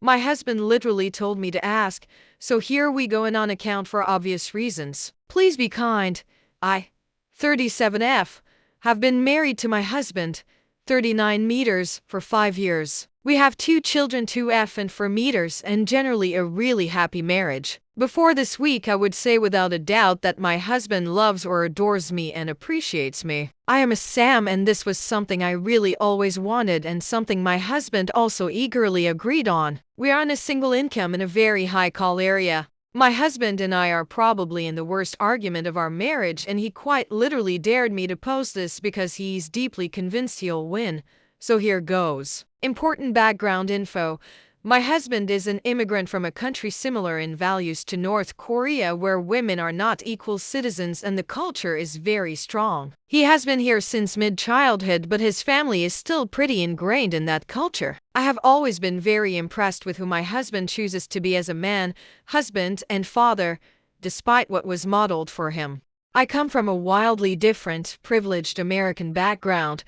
My husband literally told me to ask, so here we go and on account for obvious reasons. Please be kind. I, 37F, have been married to my husband, 39 meters, for 5 years. We have 2 children, 2F and 4 meters, and generally a really happy marriage. Before this week, I would say without a doubt that my husband loves or adores me and appreciates me. I am a Sam, and this was something I really always wanted and something my husband also eagerly agreed on. We are on a single income in a very high call area. My husband and I are probably in the worst argument of our marriage, and he quite literally dared me to post this because he's deeply convinced he'll win. So here goes. Important background info. My husband is an immigrant from a country similar in values to North Korea, where women are not equal citizens and the culture is very strong. He has been here since mid-childhood, but his family is still pretty ingrained in that culture. I have always been very impressed with who my husband chooses to be as a man, husband, and father, despite what was modeled for him. I come from a wildly different, privileged American background,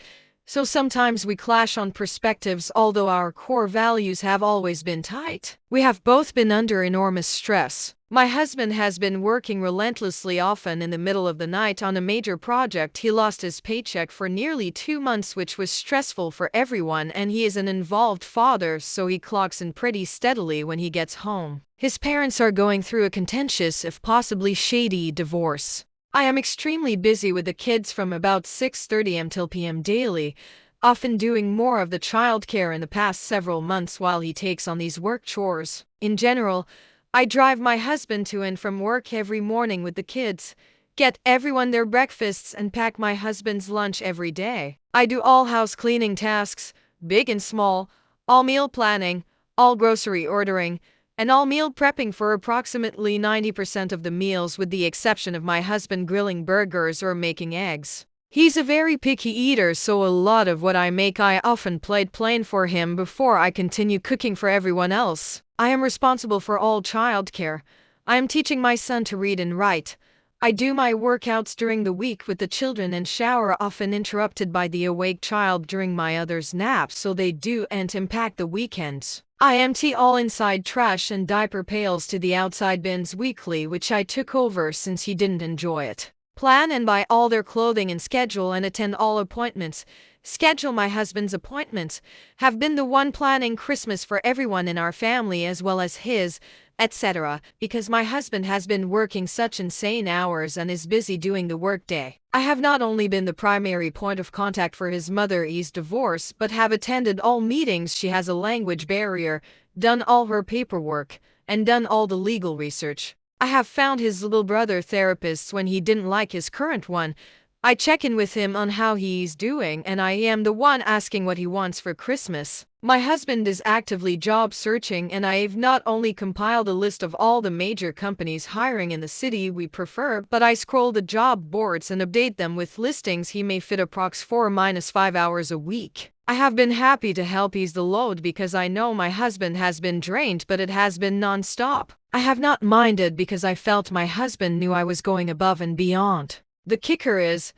so sometimes we clash on perspectives, although our core values have always been tight. We have both been under enormous stress. My husband has been working relentlessly, often in the middle of the night, on a major project. He lost his paycheck for nearly 2 months, which was stressful for everyone, and he is an involved father, so he clocks in pretty steadily when he gets home. His parents are going through a contentious, if possibly shady, divorce. I am extremely busy with the kids from about 6:30 am till p.m. daily, often doing more of the childcare in the past several months while he takes on these work chores. In general, I drive my husband to and from work every morning with the kids, get everyone their breakfasts, and pack my husband's lunch every day. I do all house cleaning tasks, big and small, all meal planning, all grocery ordering, and all meal prepping for approximately 90% of the meals, with the exception of my husband grilling burgers or making eggs. He's a very picky eater, so a lot of what I make I often plate plain for him before I continue cooking for everyone else. I am responsible for all childcare. I am teaching my son to read and write. I do my workouts during the week with the children and shower, often interrupted by the awake child during my other's naps, so they do and impact the weekends. I empty all inside trash and diaper pails to the outside bins weekly, which I took over since he didn't enjoy it. Plan and buy all their clothing and schedule and attend all appointments. Schedule my husband's appointments. Have been the one planning Christmas for everyone in our family as well as his, etc., because my husband has been working such insane hours and is busy doing the workday. I have not only been the primary point of contact for his mother's divorce, but have attended all meetings. She has a language barrier, done all her paperwork, and done all the legal research. I have found his little brother therapists when he didn't like his current one. I check in with him on how he's doing, and I am the one asking what he wants for Christmas. My husband is actively job searching, and I've not only compiled a list of all the major companies hiring in the city we prefer, but I scroll the job boards and update them with listings he may fit approx 4-5 hours a week. I have been happy to help ease the load because I know my husband has been drained, but it has been non-stop. I have not minded because I felt my husband knew I was going above and beyond. The kicker is,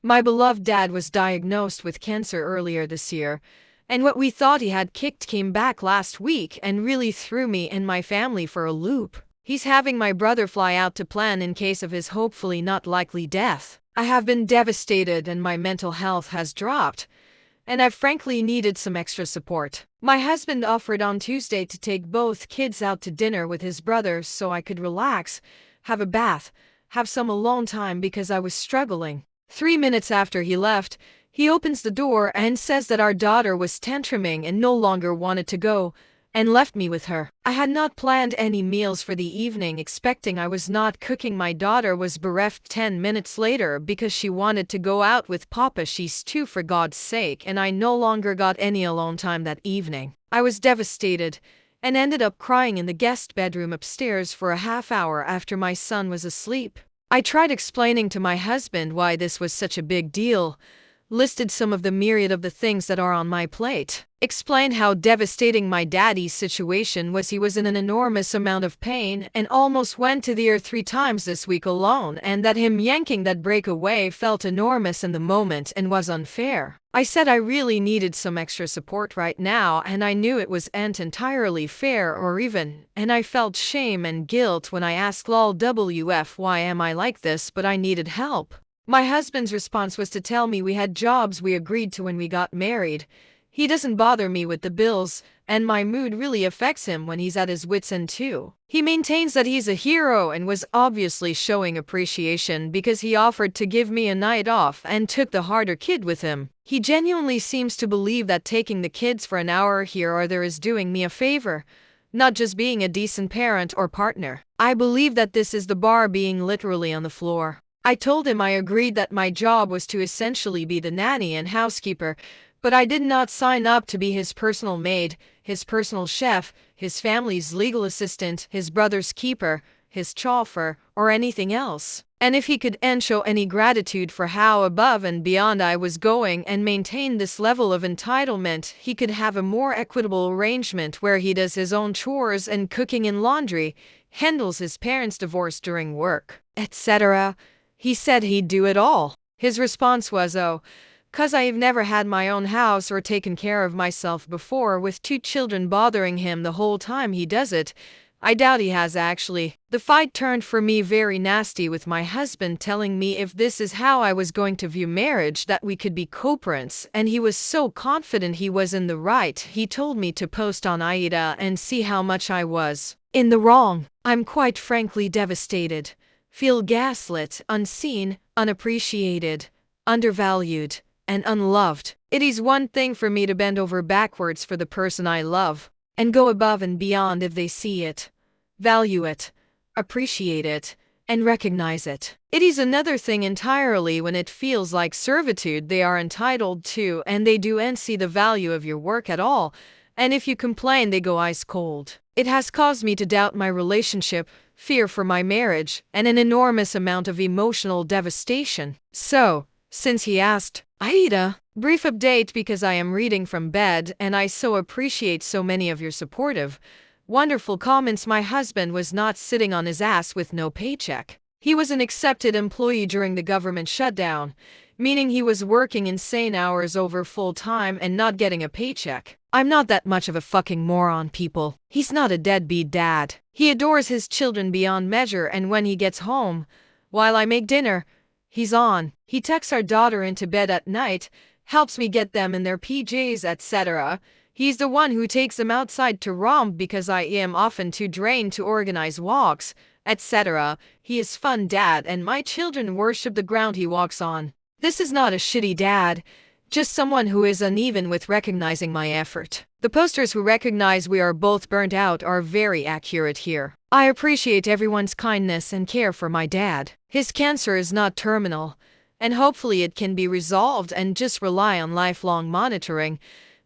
my beloved dad was diagnosed with cancer earlier this year, and what we thought he had kicked came back last week and really threw me and my family for a loop. He's having my brother fly out to plan in case of his hopefully not likely death. I have been devastated and my mental health has dropped, and I've frankly needed some extra support. My husband offered on Tuesday to take both kids out to dinner with his brother so I could relax, have a bath, have some alone time because I was struggling. 3 minutes after he left, he opens the door and says that our daughter was tantruming and no longer wanted to go, and left me with her. I had not planned any meals for the evening, expecting I was not cooking. My daughter was bereft 10 minutes later because she wanted to go out with Papa. She's 2 for God's sake, and I no longer got any alone time that evening. I was devastated and ended up crying in the guest bedroom upstairs for a half hour after my son was asleep. I tried explaining to my husband why this was such a big deal, listed some of the myriad of the things that are on my plate, explained how devastating my daddy's situation was. He was in an enormous amount of pain and almost went to the earth 3 times this week alone, and that him yanking that break away felt enormous in the moment and was unfair. I said I really needed some extra support right now, and I knew it wasn't entirely fair or even, and I felt shame and guilt when I asked lol WF why am I like this, but I needed help. My husband's response was to tell me we had jobs we agreed to when we got married. He doesn't bother me with the bills, and my mood really affects him when he's at his wits' end too. He maintains that he's a hero and was obviously showing appreciation because he offered to give me a night off and took the harder kid with him. He genuinely seems to believe that taking the kids for an hour here or there is doing me a favor, not just being a decent parent or partner. I believe that this is the bar being literally on the floor. I told him I agreed that my job was to essentially be the nanny and housekeeper, but I did not sign up to be his personal maid, his personal chef, his family's legal assistant, his brother's keeper, his chauffeur, or anything else. And if he could show any gratitude for how above and beyond I was going and maintain this level of entitlement, he could have a more equitable arrangement where he does his own chores and cooking and laundry, handles his parents' divorce during work, etc. He said he'd do it all. His response was, "Oh, 'cause I've never had my own house or taken care of myself before with 2 children bothering him the whole time he does it. I doubt he has actually." The fight turned for me very nasty with my husband telling me if this is how I was going to view marriage that we could be co-parents, and he was so confident he was in the right. He told me to post on Aida and see how much I was in the wrong. I'm quite frankly devastated. Feel gaslit, unseen, unappreciated, undervalued, and unloved. It is one thing for me to bend over backwards for the person I love and go above and beyond if they see it, value it, appreciate it, and recognize it. It is another thing entirely when it feels like servitude they are entitled to and they don't see the value of your work at all, and if you complain they go ice cold. It has caused me to doubt my relationship, fear for my marriage, and an enormous amount of emotional devastation. So, since he asked, Aida, brief update because I am reading from bed and I so appreciate so many of your supportive, wonderful comments. My husband was not sitting on his ass with no paycheck. He was an accepted employee during the government shutdown, meaning he was working insane hours over full time and not getting a paycheck. I'm not that much of a fucking moron, people. He's not a deadbeat dad. He adores his children beyond measure, and when he gets home, while I make dinner, he's on. He tucks our daughter into bed at night, helps me get them in their PJs, etc. He's the one who takes them outside to romp because I am often too drained to organize walks, etc. He is fun dad and my children worship the ground he walks on. This is not a shitty dad, just someone who is uneven with recognizing my effort. The posters who recognize we are both burnt out are very accurate here. I appreciate everyone's kindness and care for my dad. His cancer is not terminal, and hopefully it can be resolved and just rely on lifelong monitoring.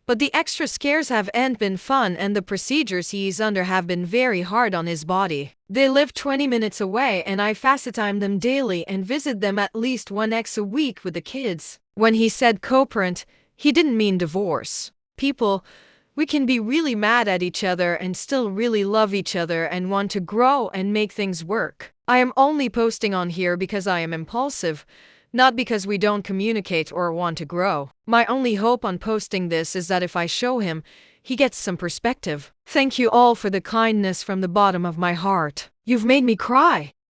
But the extra scares haven't been fun and the procedures he's under have been very hard on his body. They live 20 minutes away and I FaceTime them daily and visit them at least once a week with the kids. When he said co-parent, he didn't mean divorce. People, we can be really mad at each other and still really love each other and want to grow and make things work. I am only posting on here because I am impulsive, not because we don't communicate or want to grow. My only hope on posting this is that if I show him, he gets some perspective. Thank you all for the kindness from the bottom of my heart. You've made me cry.